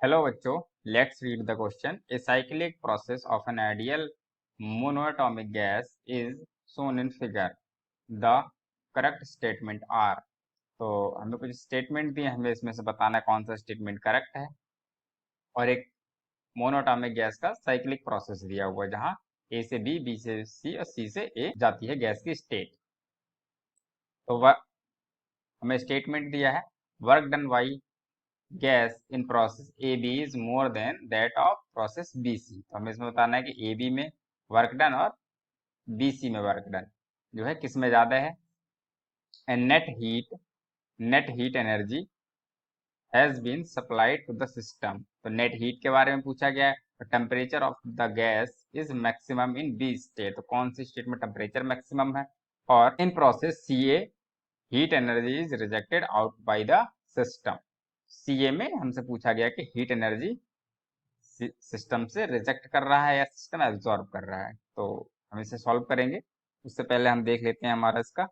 Hello बच्चों, let's read the question. A cyclic process of an ideal monoatomic gas is shown in figure. The correct statement are. तो हमें कुछ statement दिए, हमें इसमें से बताना है कौन सा स्टेटमेंट करेक्ट है। और एक मोनोएटॉमिक गैस का साइक्लिक प्रोसेस दिया हुआ है जहां ए से बी से सी और सी से ए जाती है गैस की स्टेट। तो हमें स्टेटमेंट दिया है work done by gas in process A B is more than that of process B C. तो हमें इसमें बताना है कि ए बी में वर्क डन और बी सी में वर्क डन जो है किस में ज्यादा है। And net heat energy has been supplied to the system. तो नेट हीट के बारे में पूछा गया है। Temperature of the gas is maximum in B state. तो कौन सी स्टेट में टेम्परेचर मैक्सिमम है। और in process C A heat energy is rejected out by the system. CA में हमसे पूछा गया कि हीट एनर्जी सिस्टम से रिजेक्ट कर रहा है या सिस्टम एब्जॉर्ब कर रहा है। तो हम इसे सॉल्व करेंगे। उससे पहले हम देख लेते हैं हमारा इसका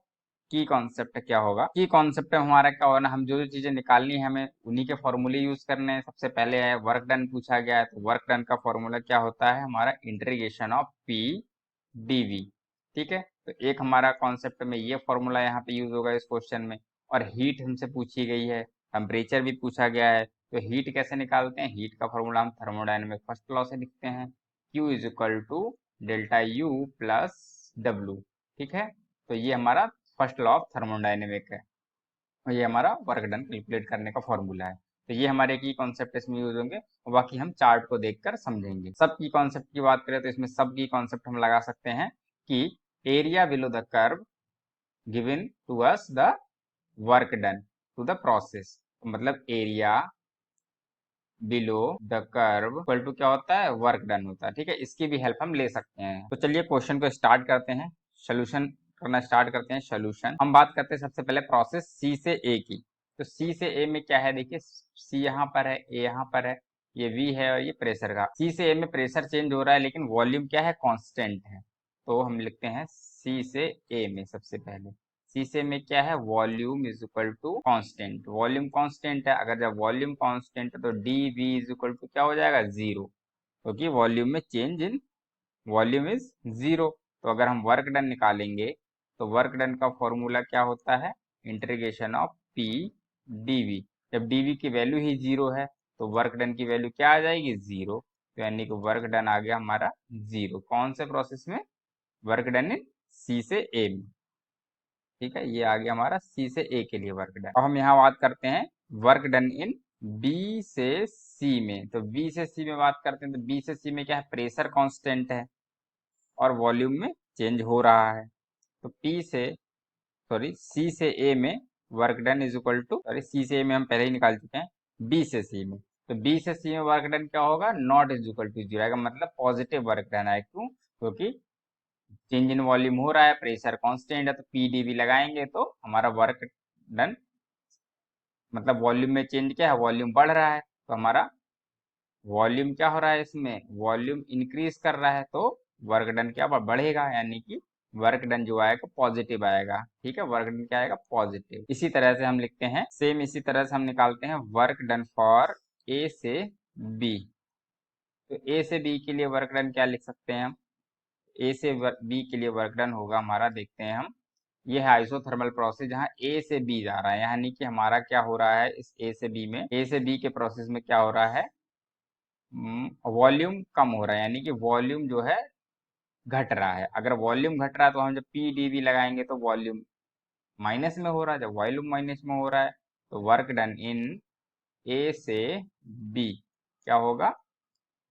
की कॉन्सेप्ट क्या होगा। की कॉन्सेप्ट हमारा क्या होगा ना, हम जो जो चीजें निकालनी है हमें उन्हीं के फॉर्मूले यूज करने हैं। सबसे पहले है वर्क डन पूछा गया है, तो वर्क डन का फॉर्मूला क्या होता है हमारा इंटीग्रेशन ऑफ पी डीवी। ठीक है, तो एक हमारा कॉन्सेप्ट में ये फॉर्मूला यहाँ पे यूज होगा इस क्वेश्चन में। और हीट हमसे पूछी गई है, टेम्परेचर भी पूछा गया है। तो हीट कैसे निकालते हैं, हीट का फॉर्मूला हम थर्मोडायनेमिक फर्स्ट लॉ से लिखते हैं, Q is equal to delta U plus W। ठीक है, तो ये हमारा फर्स्ट लॉ ऑफ थर्मोडायनेमिक है और ये हमारा वर्क डन कैलकुलेट करने का फॉर्मूला है। तो ये हमारे की कॉन्सेप्ट इसमें यूज होंगे और बाकी हम चार्ट को देखकर समझेंगे। सब की कॉन्सेप्ट की बात करें तो इसमें सब की कॉन्सेप्ट हम लगा सकते हैं कि area below the curve given to us the work done to the process. मतलब area below the curve equal to क्या होता है, वर्क डन होता है। ठीक है, इसकी भी हेल्प हम ले सकते हैं। तो चलिए क्वेश्चन को स्टार्ट करते हैं, सोल्यूशन करना स्टार्ट करते हैं। सोल्यूशन हम बात करते हैं सबसे पहले प्रोसेस सी से ए की। तो सी से ए में क्या है, देखिए सी यहाँ पर है, ए यहाँ पर है, ये वी है और ये प्रेशर का। सी से ए में प्रेशर चेंज हो रहा है लेकिन वॉल्यूम क्या है, कांस्टेंट है। तो हम लिखते हैं सी से ए में सबसे पहले शीशे में क्या है, volume is equal to constant. Volume constant है, अगर जब वॉल्यूम कांस्टेंट है तो D V is equal to क्या हो जाएगा, जीरो, क्योंकि वॉल्यूम में change in volume is zero. तो अगर हम वर्क डन निकालेंगे तो वर्क डन का फॉर्मूला क्या होता है, इंटीग्रेशन ऑफ पी डीवी। जब डीवी की वैल्यू ही जीरो है तो वर्क डन की वैल्यू क्या आ जाएगी, जीरो। तो यानी कि वर्क डन आ गया हमारा जीरो। कौन से प्रोसेस में, वर्क डन इन सी से ए में। ठीक है, ये आ गया हमारा सी से ए के लिए वर्क डन। अब हम यहाँ बात करते हैं वर्क डन इन बी से सी में। तो बी से सी में बात करते हैं तो बी से सी में क्या है, प्रेशर कांस्टेंट है और वॉल्यूम में चेंज हो रहा है। तो पी से सॉरी सी से ए में work done is equal to, sorry C से ए में हम पहले ही निकाल चुके हैं, बी से सी में। तो बी से सी में वर्क डन क्या होगा, not is equal to zero आएगा, मतलब पॉजिटिव वर्क डन आएगा। क्यों, क्योंकि चेंज इन वॉल्यूम हो रहा है, प्रेशर कांस्टेंट है, तो पीडीवी लगाएंगे तो हमारा वर्क डन, मतलब वॉल्यूम में चेंज क्या है, वॉल्यूम बढ़ रहा है, तो हमारा वॉल्यूम क्या हो रहा है, इसमें वॉल्यूम इंक्रीज कर रहा है तो वर्क डन क्या बढ़ेगा, यानी कि वर्क डन जो आएगा पॉजिटिव आएगा। ठीक है, वर्क डन क्या आएगा, पॉजिटिव। इसी तरह से हम लिखते हैं, सेम इसी तरह से हम निकालते हैं वर्क डन फॉर ए से बी। तो ए से बी के लिए वर्क डन क्या लिख सकते हैं हम, ए से बी के लिए वर्क डन होगा हमारा, देखते हैं हम, ये है आइसोथर्मल प्रोसेस जहाँ ए से बी जा रहा है, यानी कि हमारा क्या हो रहा है इस ए से बी में, ए से बी के प्रोसेस में क्या हो रहा है, वॉल्यूम कम हो रहा है, यानी कि वॉल्यूम जो है घट रहा है। अगर वॉल्यूम घट रहा है तो हम जब पी डी वी लगाएंगे तो वॉल्यूम माइनस में हो रहा है, जब वॉल्यूम माइनस में हो रहा है तो वर्क डन इन ए से बी क्या होगा,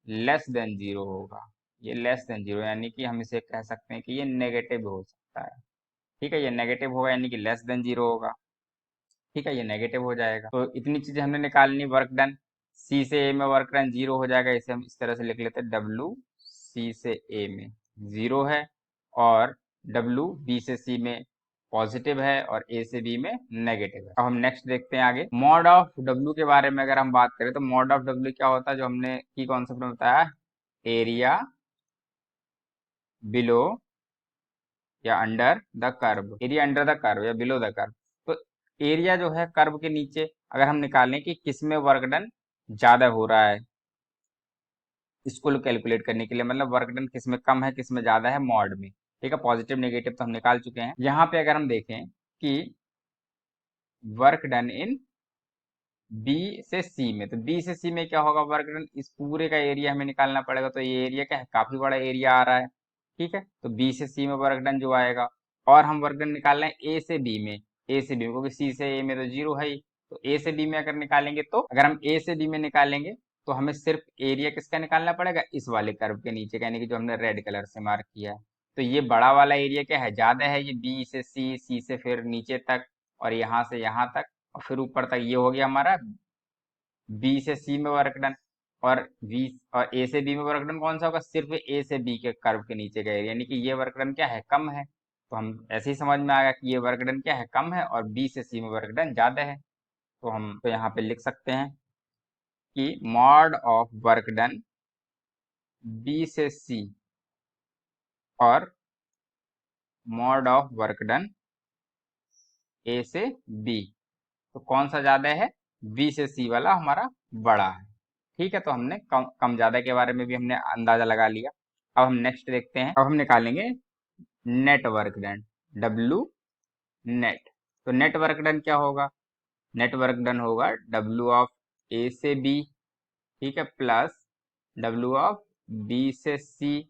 लेस देन जीरो होगा। ये लेस देन जीरो यानी कि हम इसे कह सकते हैं कि ये नेगेटिव हो सकता है। ठीक है, ये नेगेटिव होगा यानी कि लेस देन जीरो होगा। ठीक है, ये नेगेटिव हो जाएगा। तो इतनी चीजें हमने निकालनी, वर्क डन सी से ए में वर्क डन जीरो हो जाएगा, इसे हम इस तरह से लिख लेते हैं, डब्ल्यू सी से ए में जीरो है और डब्ल्यू बी से सी में पॉजिटिव है और ए से बी में नेगेटिव है। अब हम नेक्स्ट देखते हैं आगे, मॉड ऑफ डब्ल्यू के बारे में अगर हम बात करें तो मॉड ऑफ डब्ल्यू क्या होता है, जो हमने की कॉन्सेप्ट में बताया, एरिया बिलो या under the curve, area under the curve या बिलो द कर्व। तो एरिया जो है कर्व के नीचे, अगर हम निकालें कि किस में वर्क डन ज्यादा हो रहा है, इसको कैलकुलेट करने के लिए, मतलब वर्क डन किस में कम है किस में ज्यादा है मॉड में। ठीक है, पॉजिटिव नेगेटिव तो हम निकाल चुके हैं। यहाँ पे अगर हम देखें कि वर्क डन इन बी से सी में, तो बी से सी में क्या होगा, वर्क डन इस पूरे का एरिया हमें निकालना पड़ेगा। तो ये एरिया क्या है, काफी बड़ा एरिया आ रहा है। ठीक है, तो बी से सी में वर्क डन जो आएगा, और हम वर्क डन निकाल रहे हैं ए से बी में। ए से बी में, क्योंकि सी से ए में तो जीरो है ही। तो ए से बी में अगर निकालेंगे, तो अगर हम ए से बी में निकालेंगे तो हमें सिर्फ एरिया किसका निकालना पड़ेगा, इस वाले कर्व के नीचे का, यानी कि जो हमने रेड कलर से मार्क किया है। तो ये बड़ा वाला एरिया क्या है, ज्यादा है, ये बी से सी, सी से फिर नीचे तक, और यहाँ से यहाँ तक, और फिर ऊपर तक। ये हो गया हमारा बी से सी में वर्क डन। और बी और ए से बी में वर्क डन कौन सा होगा, सिर्फ ए से बी के कर्व के नीचे का एरिया, यानी कि ये वर्क डन क्या है, कम है। तो हम ऐसे ही समझ में आ गया कि ये वर्क डन क्या है, कम है, और बी से सी में वर्क डन ज्यादा है। तो हम तो यहाँ पे लिख सकते हैं कि mod of work done B से सी और mod of work done A से बी, तो कौन सा ज्यादा है, बी से सी वाला हमारा बड़ा है। ठीक है, तो हमने कम कम ज्यादा के बारे में भी हमने अंदाजा लगा लिया। अब हम नेक्स्ट देखते हैं, अब हम निकालेंगे net work done, W net. तो नेट वर्क डन क्या होगा, नेट वर्क डन होगा डब्लू ऑफ ए से बी, ठीक है, प्लस डब्लू ऑफ बी से सी,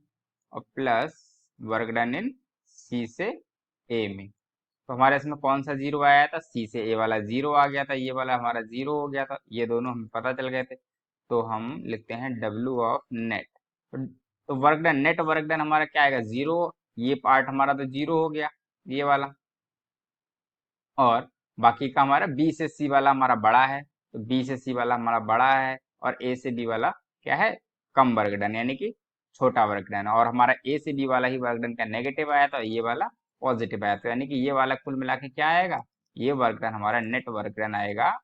और प्लस वर्क डन इन सी से ए में। तो हमारे इसमें कौन सा जीरो आया था, सी से ए वाला जीरो आ गया था, ये वाला हमारा जीरो हो गया था, ये दोनों हमें पता चल गए थे। तो हम लिखते हैं डब्लू ऑफ नेट। तो work done, net work done हमारा क्या आएगा, जीरो। ये पार्ट हमारा तो जीरो हो गया, ये वाला। और बाकी का हमारा बी से सी वाला हमारा बड़ा है, तो बी से सी वाला हमारा बड़ा है, और ए से बी वाला क्या है, कम वर्क डन, यानी कि छोटा वर्क डन। और हमारा ए से बी वाला ही वर्क डन का नेगेटिव आया था, ये वाला पॉजिटिव आया, तो यानी कि ये वाला कुल मिला के क्या आएगा, ये वर्क डन हमारा नेट वर्क डन आएगा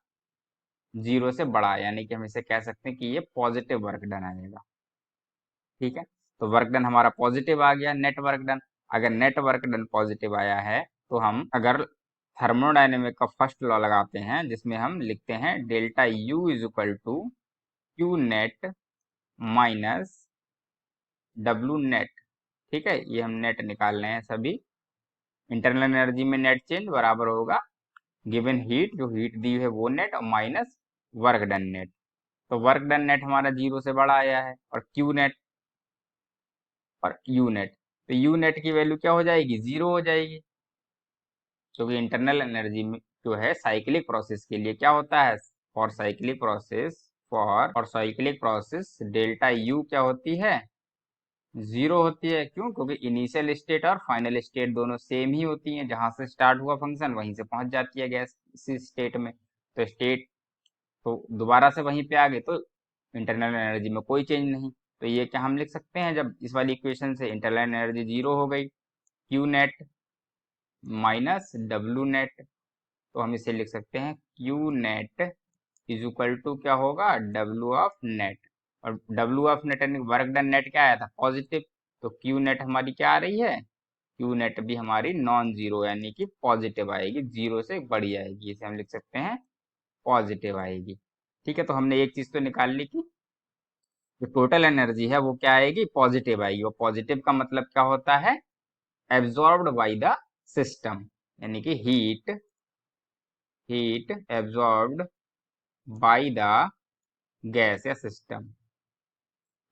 जीरो से बड़ा, यानी कि हम इसे कह सकते हैं कि ये पॉजिटिव वर्क डन आएगा। ठीक है, तो वर्क डन हमारा पॉजिटिव आ गया, नेट वर्क डन। अगर नेट वर्क डन पॉजिटिव आया है, तो हम अगर थर्मोडायनेमिक का फर्स्ट लॉ लगाते हैं, जिसमें हम लिखते हैं delta U is equal to Q net minus W net. ठीक है, ये हम नेट निकाल रहे हैं सभी। इंटरनल एनर्जी में नेट चेंज बराबर होगा गिवन हीट, जो हीट दी है वो नेट, और माइनस वर्क डन नेट। तो वर्क डन नेट हमारा जीरो से बड़ा आया है, और क्यू नेट और यू नेट, तो यू नेट की वैल्यू क्या हो जाएगी, जीरो हो जाएगी। क्योंकि इंटरनल एनर्जी में जो है साइक्लिक प्रोसेस के लिए क्या होता है, for cyclic process, for cyclic process delta U क्या होती है, जीरो होती है। क्यों, क्योंकि इनिशियल स्टेट और फाइनल स्टेट दोनों सेम ही होती हैं, जहां से स्टार्ट हुआ फंक्शन वहीं से पहुंच जाती है गैस इसी स्टेट में। तो स्टेट तो दोबारा से वहीं पे आ गए, तो इंटरनल एनर्जी में कोई चेंज नहीं। तो ये क्या हम लिख सकते हैं, जब इस वाली इक्वेशन से इंटरनल एनर्जी जीरो हो गई, Q net minus W net, तो हम इसे लिख सकते हैं Q net is equal to क्या होगा, डब्लू ऑफ नेट। और डब्लू ऑफ नेट यानी वर्क डन नेट क्या आया था, पॉजिटिव। तो क्यू नेट हमारी क्या आ रही है, क्यू नेट भी हमारी नॉन जीरो यानी कि पॉजिटिव आएगी, जीरो से बड़ी आएगी, इसे हम लिख सकते हैं पॉजिटिव आएगी। ठीक है, तो हमने एक चीज तो निकाल ली कि जो टोटल एनर्जी है वो क्या आएगी, पॉजिटिव आएगी। और पॉजिटिव का मतलब क्या होता है, एब्जॉर्ब्ड बाय द सिस्टम, यानी कि heat absorbed bye the gas या सिस्टम।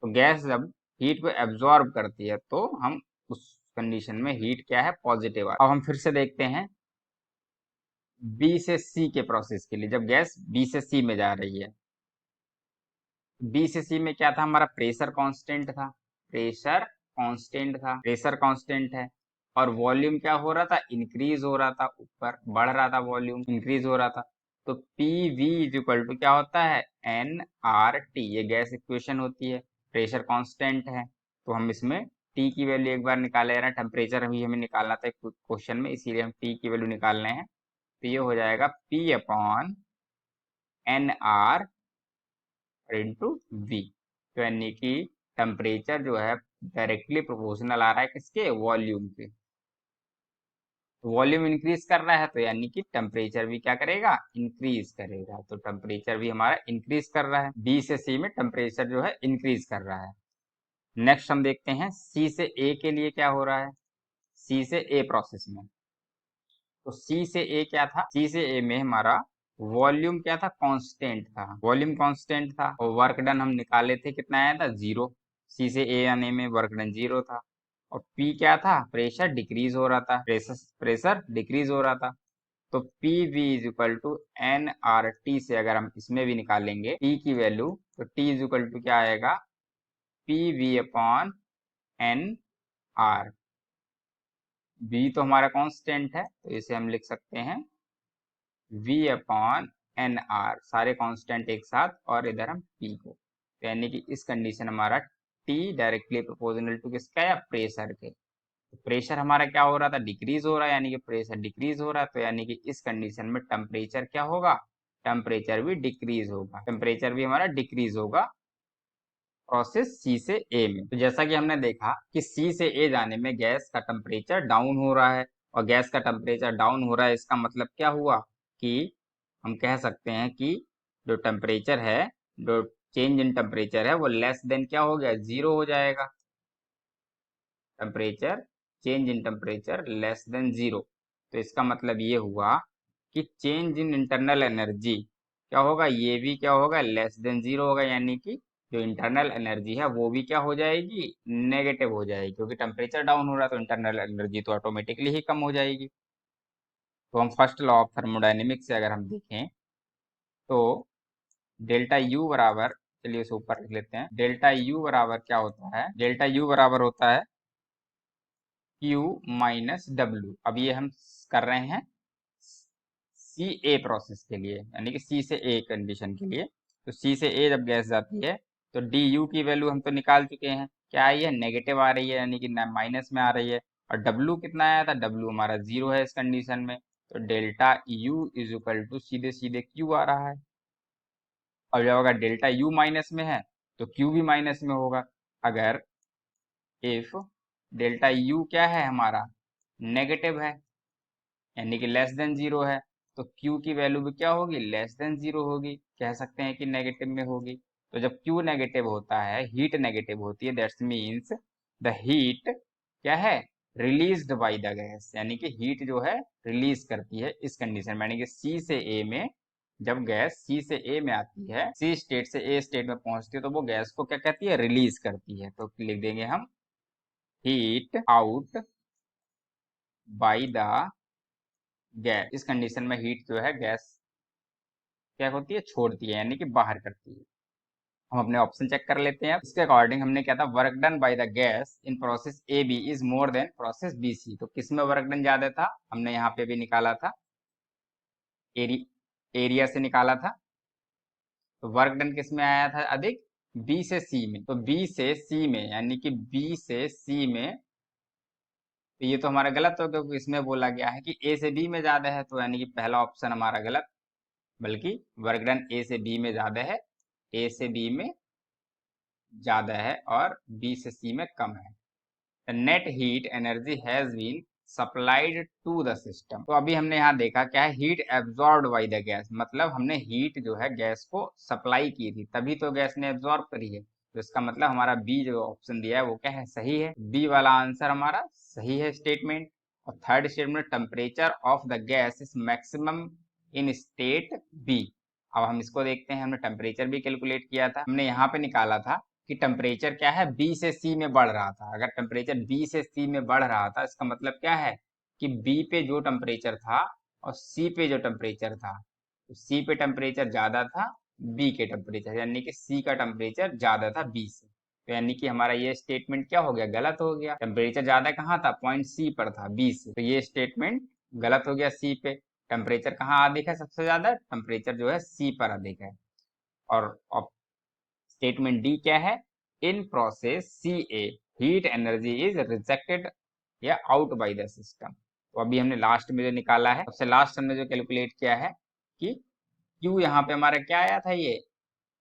तो गैस जब हीट को एब्जॉर्ब करती है, तो हम उस कंडीशन में हीट क्या है, पॉजिटिव। अब हम फिर से देखते हैं बी से सी के प्रोसेस के लिए, जब गैस बी से सी में जा रही है, बी से सी में क्या था, हमारा प्रेशर कांस्टेंट था, प्रेशर कांस्टेंट है। और वॉल्यूम क्या हो रहा था, इंक्रीज हो रहा था, ऊपर बढ़ रहा था, वॉल्यूम इंक्रीज हो रहा था। तो P V is equal to क्या होता है, एन आर टी, ये गैस इक्वेशन होती है, प्रेशर कांस्टेंट है। तो हम इसमें टी की वैल्यू एक बार निकाले रहे, टेम्परेचर अभी हमें निकालना था क्वेश्चन में, इसीलिए हम टी की वैल्यू निकाल रहे हैं। तो ये हो जाएगा P upon N R into V. तो यानी कि टेम्परेचर जो है डायरेक्टली प्रोपोर्शनल आ रहा है किसके, वॉल्यूम के। तो वॉल्यूम इंक्रीज कर रहा है तो यानी कि टेम्परेचर भी क्या करेगा, इंक्रीज करेगा। तो टेम्परेचर भी हमारा इंक्रीज कर रहा है, बी से सी में टेम्परेचर जो है इंक्रीज कर रहा है। नेक्स्ट हम देखते हैं सी से ए के लिए क्या हो रहा है। सी से ए प्रोसेस में, तो सी से ए क्या था, सी से ए में हमारा वॉल्यूम क्या था, कांस्टेंट था, वॉल्यूम कांस्टेंट था और वर्क डन हम निकाले थे, कितना आया था, 0। सी से ए आने में वर्क डन 0 था। और पी क्या था, प्रेशर डिक्रीज हो रहा था, प्रेशर डिक्रीज हो रहा था। तो P V is equal to N R T से अगर हम इसमें भी निकालेंगे पी की वैल्यू, तो टी इज इक्वल टू क्या आएगा, P V upon N R. बी तो हमारा कांस्टेंट है तो इसे हम लिख सकते हैं v अपॉन एन आर, सारे कांस्टेंट एक साथ और इधर हम p को, तो यानी कि इस कंडीशन हमारा t डायरेक्टली प्रोपोर्शनल टू किसका है, प्रेशर के। तो प्रेशर हमारा क्या हो रहा था, डिक्रीज हो रहा है, यानी कि प्रेशर डिक्रीज हो रहा है, तो यानी कि इस कंडीशन में टेम्परेचर क्या होगा, टेम्परेचर भी डिक्रीज होगा, टेम्परेचर भी हमारा डिक्रीज होगा प्रोसेस सी से ए में। तो जैसा कि हमने देखा कि सी से ए जाने में गैस का टेम्परेचर डाउन हो रहा है, और गैस का टेम्परेचर डाउन हो रहा है इसका मतलब क्या हुआ कि हम कह सकते हैं कि जो टेम्परेचर है, जो चेंज इन टेम्परेचर है वो लेस देन क्या हो गया, 0 हो जाएगा। Temperature change in temperature less than 0, तो इसका मतलब ये हुआ कि चेंज इन इंटरनल एनर्जी क्या होगा, ये भी क्या होगा, लेस देन 0 होगा, यानी कि जो इंटरनल एनर्जी है वो भी क्या हो जाएगी, नेगेटिव हो जाएगी, क्योंकि टेम्परेचर डाउन हो रहा है तो इंटरनल एनर्जी तो ऑटोमेटिकली ही कम हो जाएगी। तो हम फर्स्ट लॉ ऑफ थर्मोडायनेमिक्स से अगर हम देखें तो डेल्टा यू बराबर, चलिए इसे ऊपर लिख लेते हैं, डेल्टा यू बराबर क्या होता है, डेल्टा यू बराबर होता है Q माइनस डब्ल्यू। अब ये हम कर रहे हैं सी ए प्रोसेस के लिए, यानी कि सी से ए कंडीशन के लिए। तो सी से ए जब गैस जाती है तो डी यू की वैल्यू हम तो निकाल चुके हैं, क्या आई है, नेगेटिव आ रही है, यानी कि माइनस में आ रही है। और डब्ल्यू कितना आया था, डब्ल्यू हमारा 0 है इस कंडीशन में, तो delta U is equal to सीधे सीधे क्यू आ रहा है। और जब अगर डेल्टा यू माइनस में है तो क्यू भी माइनस में होगा। अगर इफ डेल्टा यू क्या है हमारा, नेगेटिव है, यानी कि लेस देन 0 है, तो Q की वैल्यू भी क्या होगी, लेस देन 0 होगी, कह सकते हैं कि नेगेटिव में होगी। तो जब Q नेगेटिव होता है, हीट नेगेटिव होती है, दैट्स मीन्स द हीट क्या है, रिलीज्ड बाय द गैस, यानी कि हीट जो है रिलीज करती है इस कंडीशन में, यानी कि C से A में जब गैस C से A में आती है, C स्टेट से A स्टेट में पहुंचती है, तो वो गैस को क्या कहती है, रिलीज करती है। तो लिख देंगे हम heat out by the gas. इस कंडीशन में हीट जो है गैस क्या होती है, छोड़ती है, यानी कि बाहर करती है। हम अपने ऑप्शन चेक कर लेते हैं। इसके अकॉर्डिंग हमने क्या था, work done by the gas in process A B is more than process B C. तो किस में वर्क डन ज्यादा था, हमने यहाँ पे भी निकाला था, एरी एरिया से निकाला था। तो वर्क डन किस में आया था अधिक, बी से सी में। तो बी से सी में, यानी कि बी से सी में, तो ये तो हमारा गलत हो गया, क्योंकि इसमें बोला गया है कि ए से बी में ज्यादा है, तो यानी कि पहला ऑप्शन हमारा गलत, बल्कि वर्क डन ए से बी में ज्यादा है, ए से बी में ज्यादा है और बी से सी में कम है। The net heat energy has been supplied to the system. तो अभी हमने यहाँ देखा क्या है, heat absorbed by the gas, मतलब हमने हीट जो है गैस को सप्लाई की थी, तभी तो गैस ने एब्जॉर्ब करी है। तो इसका मतलब हमारा बी जो ऑप्शन दिया है वो क्या है, सही है, बी वाला आंसर हमारा सही है स्टेटमेंट। और third statement, temperature of the gas is maximum in state B. अब हम इसको देखते हैं, हमने टेम्परेचर भी कैलकुलेट किया था, हमने यहाँ पे निकाला था कि टेम्परेचर क्या है, बी से सी में बढ़ रहा था। अगर टेम्परेचर बी से सी में बढ़ रहा था, इसका मतलब क्या है कि बी पे जो टेम्परेचर था और सी पे जो टेम्परेचर था, तो सी पे टेम्परेचर ज्यादा था बी के टेम्परेचर, यानी कि सी का टेम्परेचर ज्यादा था बी से। तो यानी कि हमारा ये स्टेटमेंट क्या हो गया, गलत हो गया। टेम्परेचर ज्यादा कहाँ था, पॉइंट सी पर था बी से, तो ये स्टेटमेंट गलत हो गया सी पे। टेम्परेचर कहाँ अधिक है, सबसे ज्यादा टेम्परेचर जो है सी पर अधिक है। और स्टेटमेंट डी क्या है, in process C A heat energy is rejected या आउट बाय द सिस्टम। तो अभी हमने लास्ट में जो निकाला है, सबसे लास्ट हमने जो कैलकुलेट किया है कि क्यू यहाँ पे हमारा क्या आया था, ये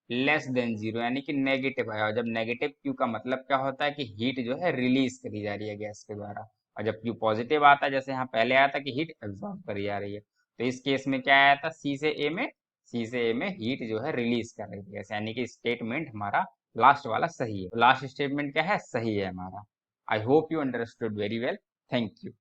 लेस देन 0, यानी कि नेगेटिव आया। और जब नेगेटिव क्यू का मतलब क्या होता है कि हीट जो है रिलीज करी जा रही है गैस के द्वारा, और जब Q पॉजिटिव आता है, जैसे यहाँ पहले आया था कि हीट एब्जॉर्ब करी जा रही है, तो इस केस में क्या आया था, सी से ए में हीट जो है रिलीज कर रही थी, यानी कि स्टेटमेंट हमारा लास्ट वाला सही है। तो लास्ट स्टेटमेंट क्या है, सही है हमारा। I hope you understood very well. Thank you.